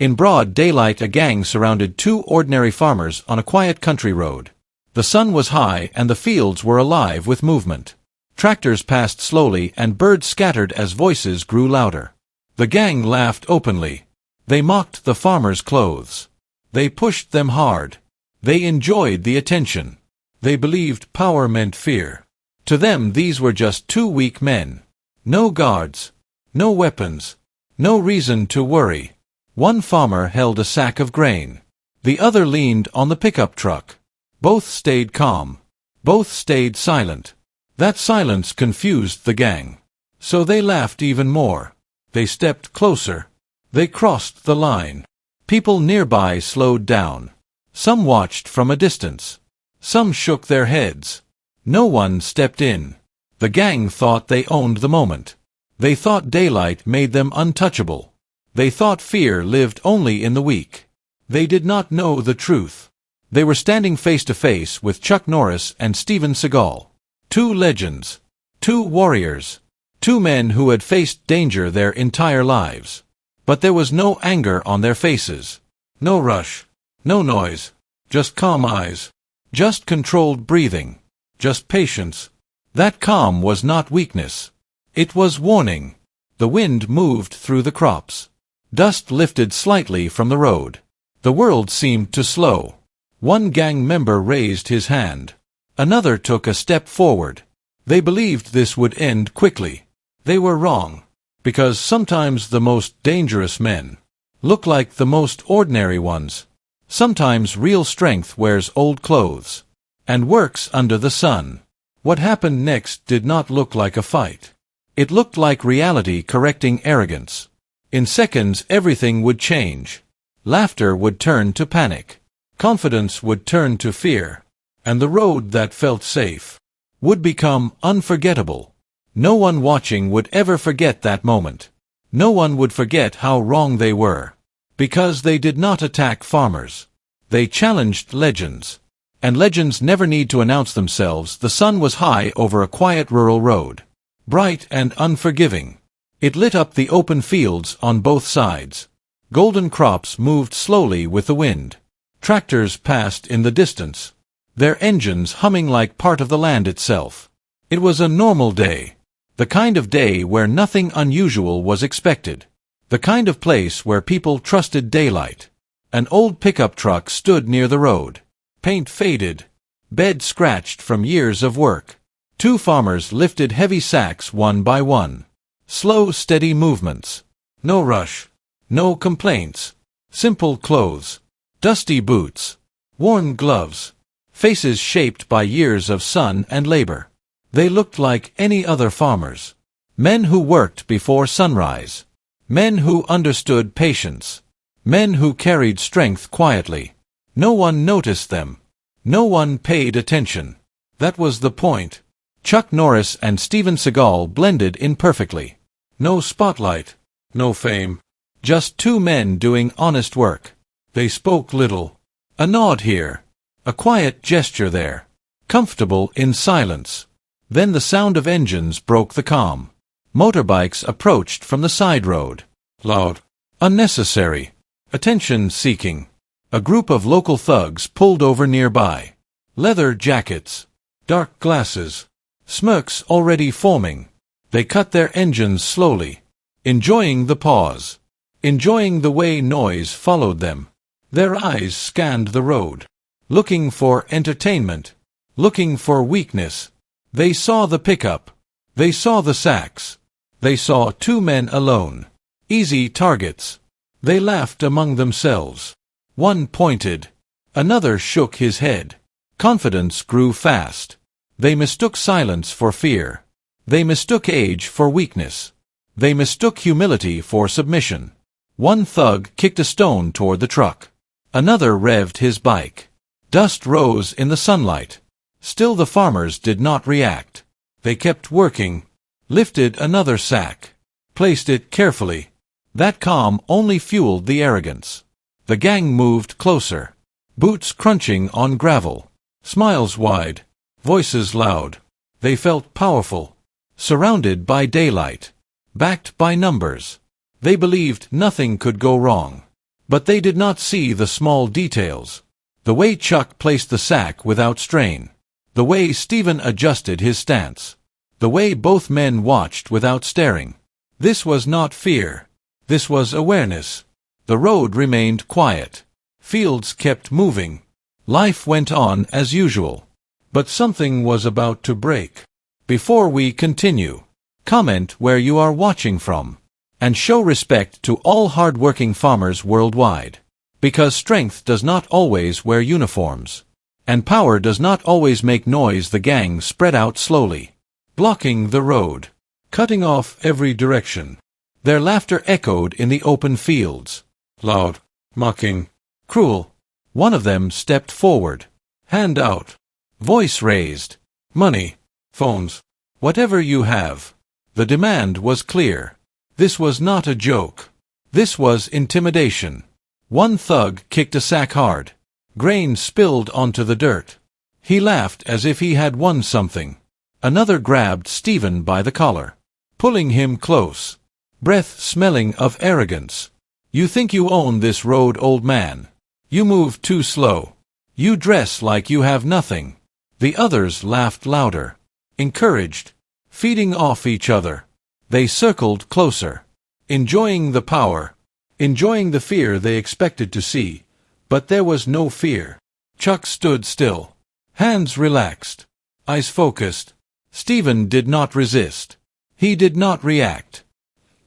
In broad daylight, a gang surrounded two ordinary farmers on a quiet country road. The sun was high and the fields were alive with movement. Tractors passed slowly and birds scattered as voices grew louder. The gang laughed openly. They mocked the farmers' clothes. They pushed them hard. They enjoyed the attention. They believed power meant fear. To them these were just two weak men. No guards. No weapons. No reason to worry. One farmer held a sack of grain. The other leaned on the pickup truck. Both stayed calm. Both stayed silent. That silence confused the gang. So they laughed even more. They stepped closer. They crossed the line. People nearby slowed down. Some watched from a distance. Some shook their heads. No one stepped in. The gang thought they owned the moment. They thought daylight made them untouchable. They thought fear lived only in the weak. They did not know the truth. They were standing face to face with Chuck Norris and Steven Seagal. Two legends. Two warriors. Two men who had faced danger their entire lives. But there was no anger on their faces. No rush. No noise. Just calm eyes. Just controlled breathing. Just patience. That calm was not weakness. It was warning. The wind moved through the crops. Dust lifted slightly from the road. The world seemed to slow. One gang member raised his hand. Another took a step forward. They believed this would end quickly. They were wrong. Because sometimes the most dangerous men look like the most ordinary ones. Sometimes real strength wears old clothes and works under the sun. What happened next did not look like a fight. It looked like reality correcting arrogance. In seconds everything would change. Laughter would turn to panic. Confidence would turn to fear. And the road that felt safe would become unforgettable. No one watching would ever forget that moment. No one would forget how wrong they were. Because they did not attack farmers. They challenged legends. And legends never need to announce themselves. The sun was high over a quiet rural road. Bright and unforgiving. It lit up the open fields on both sides. Golden crops moved slowly with the wind. Tractors passed in the distance. Their engines humming like part of the land itself. It was a normal day. The kind of day where nothing unusual was expected. The kind of place where people trusted daylight. An old pickup truck stood near the road. Paint faded. Bed scratched from years of work. Two farmers lifted heavy sacks one by one. Slow, steady movements. No rush. No complaints. Simple clothes. Dusty boots. Worn gloves. Faces shaped by years of sun and labor. They looked like any other farmers. Men who worked before sunrise. Men who understood patience. Men who carried strength quietly. No one noticed them. No one paid attention. That was the point. Chuck Norris and Steven Seagal blended in perfectly. No spotlight. No fame. Just two men doing honest work. They spoke little. A nod here. A quiet gesture there. Comfortable in silence. Then the sound of engines broke the calm. Motorbikes approached from the side road. Loud. Unnecessary. Attention-seeking. A group of local thugs pulled over nearby. Leather jackets. Dark glasses. Smirks already forming. They cut their engines slowly. Enjoying the pause. Enjoying the way noise followed them. Their eyes scanned the road. Looking for entertainment. Looking for weakness. They saw the pickup. They saw the sacks. They saw two men alone. Easy targets. They laughed among themselves. One pointed. Another shook his head. Confidence grew fast. They mistook silence for fear. They mistook age for weakness. They mistook humility for submission. One thug kicked a stone toward the truck. Another revved his bike. Dust rose in the sunlight. Still the farmers did not react. They kept working. Lifted another sack. Placed it carefully. That calm only fueled the arrogance. The gang moved closer. Boots crunching on gravel. Smiles wide. Voices loud. They felt powerful. Surrounded by daylight. Backed by numbers. They believed nothing could go wrong. But they did not see the small details. The way Chuck placed the sack without strain. The way Steven adjusted his stance. The way both men watched without staring. This was not fear. This was awareness. The road remained quiet. Fields kept moving. Life went on as usual. But something was about to break. Before we continue, comment where you are watching from. And show respect to all hard-working farmers worldwide. Because strength does not always wear uniforms. And power does not always make noise. The gang spread out slowly. Blocking the road. Cutting off every direction. Their laughter echoed in the open fields. Loud. Mocking. Cruel. One of them stepped forward. Hand out. Voice raised. Money. Phones. Whatever you have. The demand was clear. This was not a joke. This was intimidation. One thug kicked a sack hard. Grain spilled onto the dirt. He laughed as if he had won something. Another grabbed Steven by the collar, pulling him close. Breath smelling of arrogance. You think you own this road, old man. You move too slow. You dress like you have nothing. The others laughed louder. Encouraged. Feeding off each other. They circled closer. Enjoying the power. Enjoying the fear they expected to see. But there was no fear. Chuck stood still. Hands relaxed. Eyes focused. Steven did not resist. He did not react.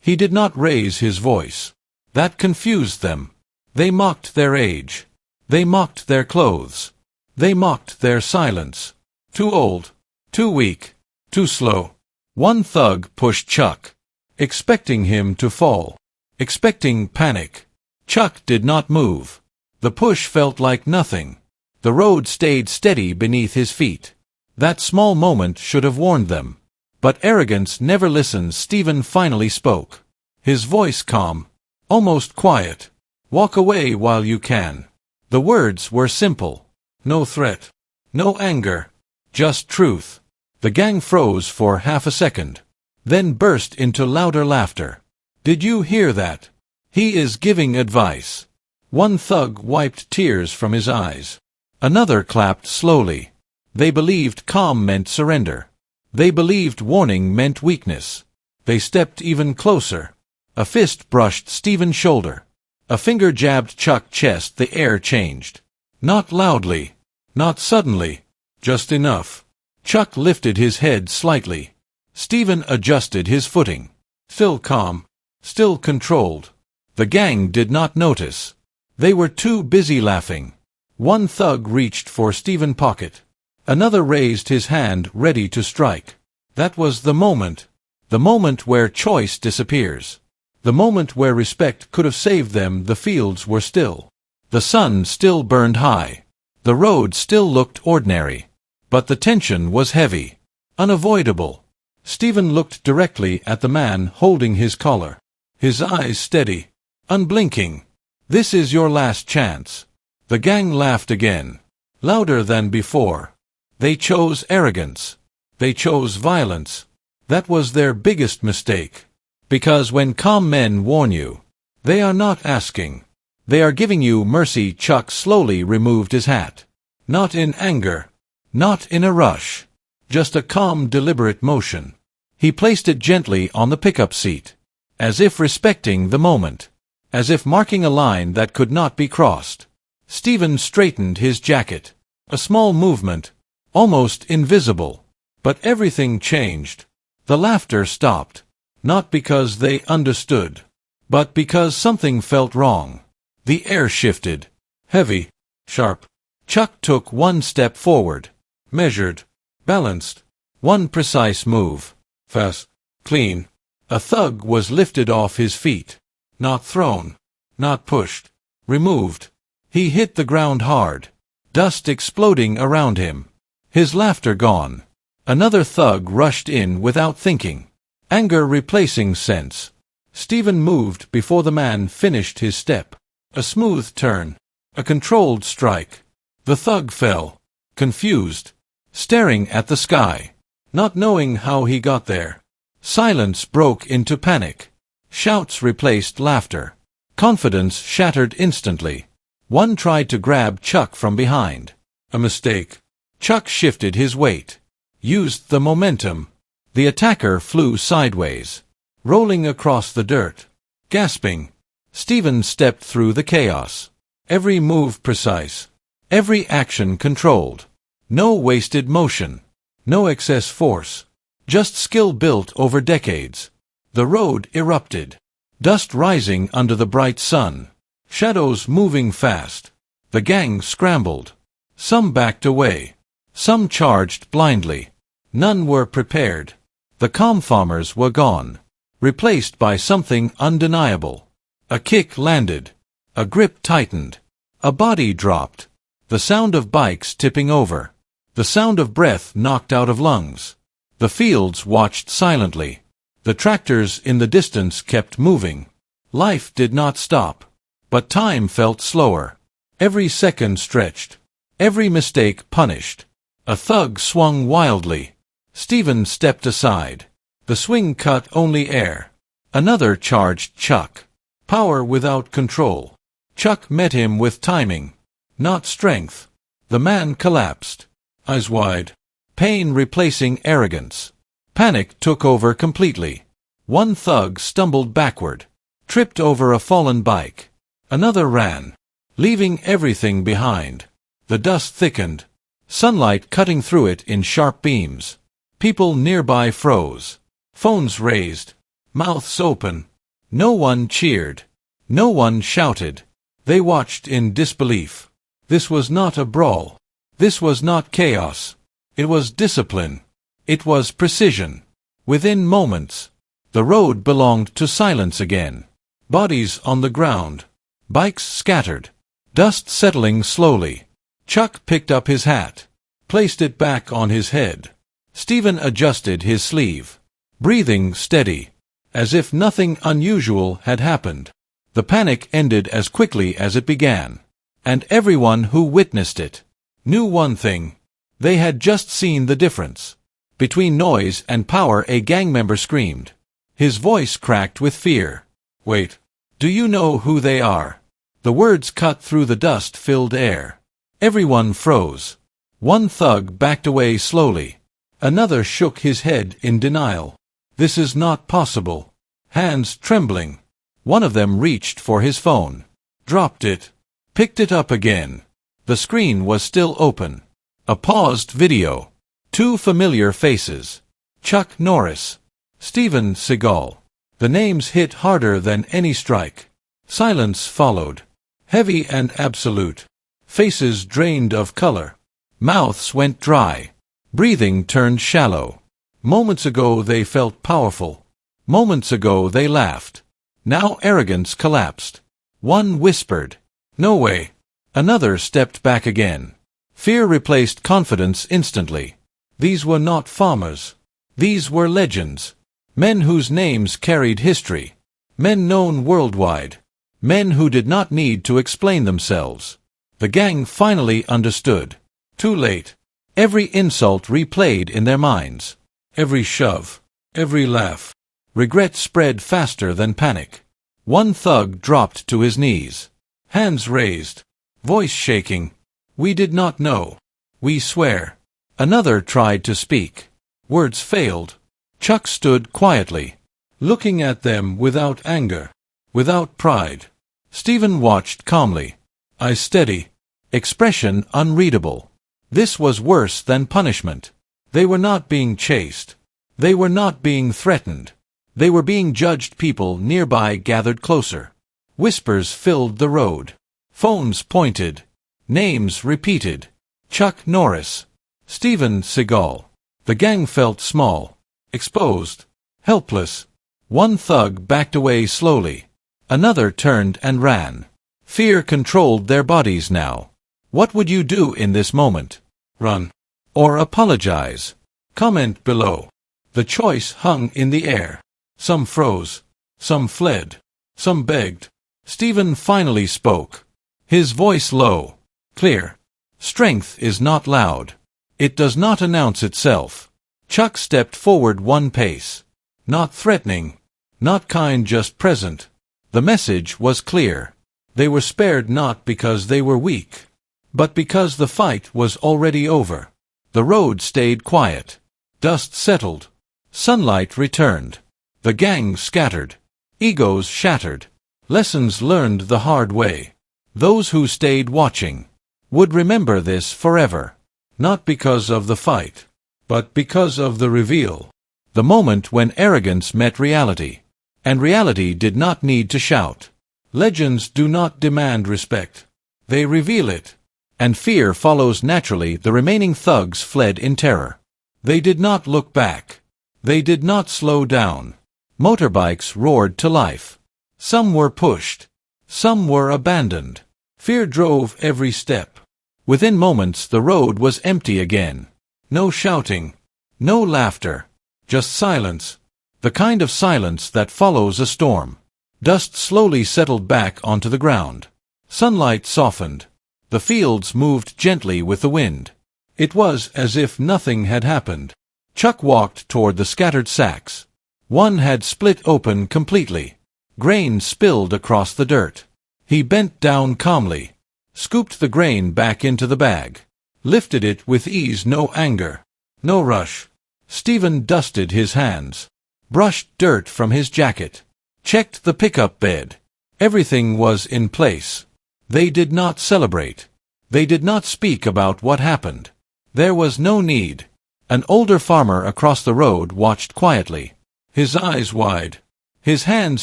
He did not raise his voice. That confused them. They mocked their age. They mocked their clothes. They mocked their silence. Too old. Too weak. Too slow. One thug pushed Chuck, expecting him to fall. Expecting panic. Chuck did not move. The push felt like nothing. The road stayed steady beneath his feet. That small moment should have warned them. But arrogance never listens. Steven finally spoke. His voice calm. Almost quiet. Walk away while you can. The words were simple. No threat. No anger. Just truth. The gang froze for half a second. Then burst into louder laughter. Did you hear that? He is giving advice. One thug wiped tears from his eyes. Another clapped slowly. They believed calm meant surrender. They believed warning meant weakness. They stepped even closer. A fist brushed Steven's shoulder. A finger jabbed Chuck's chest. The air changed. Not loudly. Not suddenly. Just enough. Chuck lifted his head slightly. Steven adjusted his footing. Still calm. Still controlled. The gang did not notice. They were too busy laughing. One thug reached for Steven's pocket. Another raised his hand ready to strike. That was the moment. The moment where choice disappears. The moment where respect could have saved them. The fields were still. The sun still burned high. The road still looked ordinary. But the tension was heavy. Unavoidable. Steven looked directly at the man holding his collar. His eyes steady. Unblinking. This is your last chance. The gang laughed again. Louder than before. They chose arrogance. They chose violence. That was their biggest mistake. Because when calm men warn you, they are not asking. They are giving you mercy. Chuck slowly removed his hat. Not in anger. Not in a rush. Just a calm, deliberate motion. He placed it gently on the pickup seat. As if respecting the moment. As if marking a line that could not be crossed. Steven straightened his jacket. A small movement. Almost invisible. But everything changed. The laughter stopped. Not because they understood. But because something felt wrong. The air shifted. Heavy. Sharp. Chuck took one step forward. Measured. Balanced. One precise move. Fast. Clean. A thug was lifted off his feet. Not thrown. Not pushed. Removed. He hit the ground hard. Dust exploding around him. His laughter gone. Another thug rushed in without thinking. Anger replacing sense. Steven moved before the man finished his step. A smooth turn. A controlled strike. The thug fell. Confused. Staring at the sky. Not knowing how he got there. Silence broke into panic. Shouts replaced laughter. Confidence shattered instantly. One tried to grab Chuck from behind. A mistake. Chuck shifted his weight. Used the momentum. The attacker flew sideways, rolling across the dirt. Gasping, Steven stepped through the chaos. Every move precise. Every action controlled. No wasted motion. No excess force. Just skill built over decades. The road erupted. Dust rising under the bright sun. Shadows moving fast. The gang scrambled. Some backed away. Some charged blindly. None were prepared. The calm farmers were gone, replaced by something undeniable. A kick landed. A grip tightened. A body dropped. The sound of bikes tipping over. The sound of breath knocked out of lungs. The fields watched silently. The tractors in the distance kept moving. Life did not stop, but time felt slower. Every second stretched. Every mistake punished. A thug swung wildly. Steven stepped aside. The swing cut only air. Another charged Chuck. Power without control. Chuck met him with timing, not strength. The man collapsed. Eyes wide. Pain replacing arrogance. Panic took over completely. One thug stumbled backward, tripped over a fallen bike. Another ran, leaving everything behind. The dust thickened, sunlight cutting through it in sharp beams. People nearby froze, phones raised, mouths open. No one cheered. No one shouted. They watched in disbelief. This was not a brawl. This was not chaos. It was discipline. It was precision. Within moments, the road belonged to silence again. Bodies on the ground. Bikes scattered. Dust settling slowly. Chuck picked up his hat, placed it back on his head. Steven adjusted his sleeve, breathing steady, as if nothing unusual had happened. The panic ended as quickly as it began, and everyone who witnessed it knew one thing. They had just seen the difference. Between noise and power, a gang member screamed. His voice cracked with fear. Wait. Do you know who they are? The words cut through the dust-filled air. Everyone froze. One thug backed away slowly. Another shook his head in denial. This is not possible. Hands trembling. One of them reached for his phone. Dropped it. Picked it up again. The screen was still open. A paused video. Two familiar faces. Chuck Norris. Steven Seagal. The names hit harder than any strike. Silence followed. Heavy and absolute. Faces drained of color. Mouths went dry. Breathing turned shallow. Moments ago they felt powerful. Moments ago they laughed. Now arrogance collapsed. One whispered, "No way." Another stepped back again. Fear replaced confidence instantly. These were not farmers. These were legends. Men whose names carried history. Men known worldwide. Men who did not need to explain themselves. The gang finally understood. Too late. Every insult replayed in their minds. Every shove. Every laugh. Regret spread faster than panic. One thug dropped to his knees. Hands raised. Voice shaking. "We did not know. We swear." Another tried to speak. Words failed. Chuck stood quietly, looking at them without anger, without pride. Steven watched calmly. Eyes steady. Expression unreadable. This was worse than punishment. They were not being chased. They were not being threatened. They were being judged. People nearby gathered closer. Whispers filled the road. Phones pointed. Names repeated. Chuck Norris. Steven Seagal. The gang felt small, exposed, helpless. One thug backed away slowly. Another turned and ran. Fear controlled their bodies now. What would you do in this moment? Run. Or apologize? Comment below. The choice hung in the air. Some froze. Some fled. Some begged. Steven finally spoke. His voice low, clear. Strength is not loud. It does not announce itself. Chuck stepped forward one pace. Not threatening. Not kind, just present. The message was clear. They were spared not because they were weak, but because the fight was already over. The road stayed quiet. Dust settled. Sunlight returned. The gang scattered. Egos shattered. Lessons learned the hard way. Those who stayed watching would remember this forever. Not because of the fight, but because of the reveal. The moment when arrogance met reality. And reality did not need to shout. Legends do not demand respect. They reveal it. And fear follows naturally. The remaining thugs fled in terror. They did not look back. They did not slow down. Motorbikes roared to life. Some were pushed. Some were abandoned. Fear drove every step. Within moments the road was empty again. No shouting. No laughter. Just silence. The kind of silence that follows a storm. Dust slowly settled back onto the ground. Sunlight softened. The fields moved gently with the wind. It was as if nothing had happened. Chuck walked toward the scattered sacks. One had split open completely. Grain spilled across the dirt. He bent down calmly, scooped the grain back into the bag, lifted it with ease. No anger, no rush. Steven dusted his hands, brushed dirt from his jacket, checked the pickup bed. Everything was in place. They did not celebrate. They did not speak about what happened. There was no need. An older farmer across the road watched quietly, his eyes wide, his hands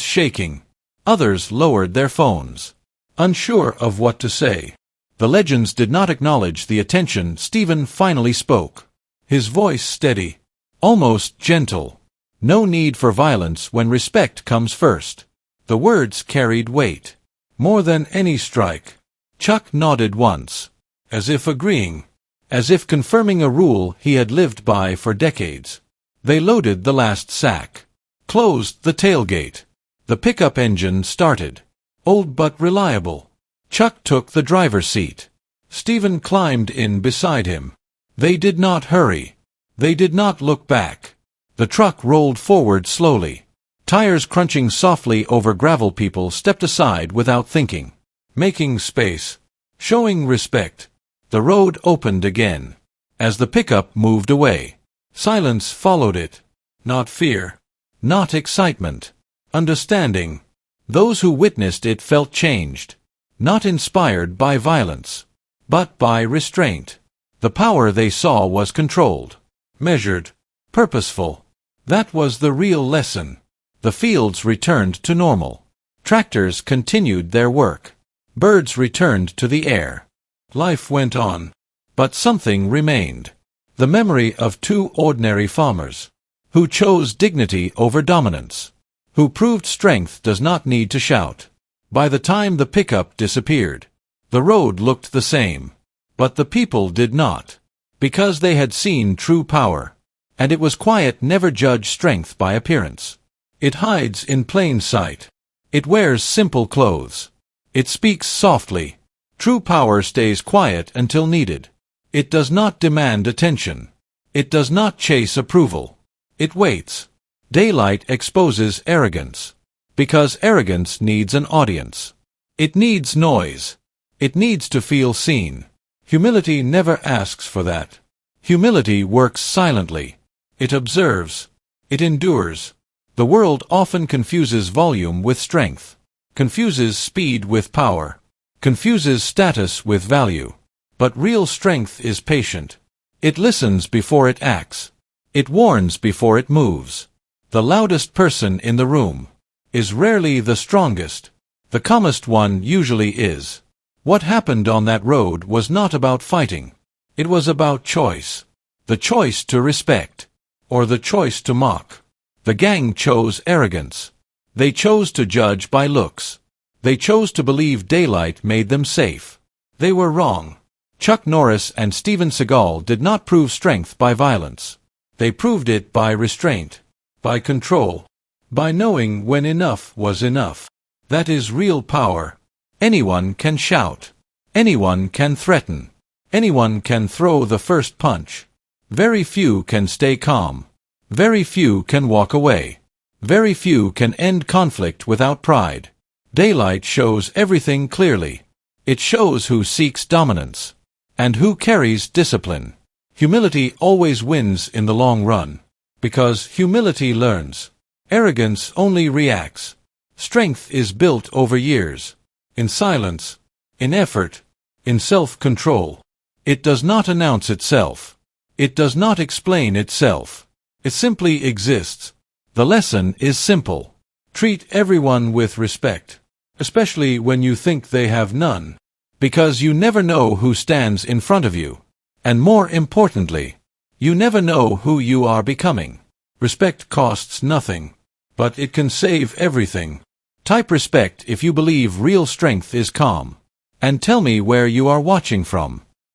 shaking. Others lowered their phones, unsure of what to say. The legends did not acknowledge the attention. Steven finally spoke, his voice steady, almost gentle. No need for violence when respect comes first. The words carried weight, more than any strike. Chuck nodded once, as if agreeing, as if confirming a rule he had lived by for decades. They loaded the last sack, closed the tailgate. The pickup engine started, old but reliable. Chuck took the driver's seat. Steven climbed in beside him. They did not hurry. They did not look back. The truck rolled forward slowly, tires crunching softly over gravel. People stepped aside without thinking, making space, showing respect. The road opened again. As the pickup moved away, silence followed it. Not fear, not excitement. Understanding. Those who witnessed it felt changed, not inspired by violence, but by restraint. The power they saw was controlled, measured, purposeful. That was the real lesson. The fields returned to normal. Tractors continued their work. Birds returned to the air. Life went on. But something remained. The memory of two ordinary farmers, who chose dignity over dominance, who proved strength does not need to shout. By the time the pickup disappeared, the road looked the same. But the people did not, because they had seen true power. And it was quiet. Never judge strength by appearance. It hides in plain sight. It wears simple clothes. It speaks softly. True power stays quiet until needed. It does not demand attention. It does not chase approval. It waits. Daylight exposes arrogance, because arrogance needs an audience. It needs noise. It needs to feel seen. Humility never asks for that. Humility works silently. It observes. It endures. The world often confuses volume with strength, confuses speed with power, confuses status with value. But real strength is patient. It listens before it acts. It warns before it moves. The loudest person in the room is rarely the strongest. The calmest one usually is. What happened on that road was not about fighting. It was about choice. The choice to respect, or the choice to mock. The gang chose arrogance. They chose to judge by looks. They chose to believe daylight made them safe. They were wrong. Chuck Norris and Steven Seagal did not prove strength by violence. They proved it by restraint, by control, by knowing when enough was enough. That is real power. Anyone can shout. Anyone can threaten. Anyone can throw the first punch. Very few can stay calm. Very few can walk away. Very few can end conflict without pride. Daylight shows everything clearly. It shows who seeks dominance and who carries discipline. Humility always wins in the long run, because humility learns. Arrogance only reacts. Strength is built over years, in silence, in effort, in self-control. It does not announce itself. It does not explain itself. It simply exists. The lesson is simple. Treat everyone with respect, especially when you think they have none, because you never know who stands in front of you. And more importantly, you never know who you are becoming. Respect costs nothing, but it can save everything. Type respect if you believe real strength is calm. And tell me where you are watching from.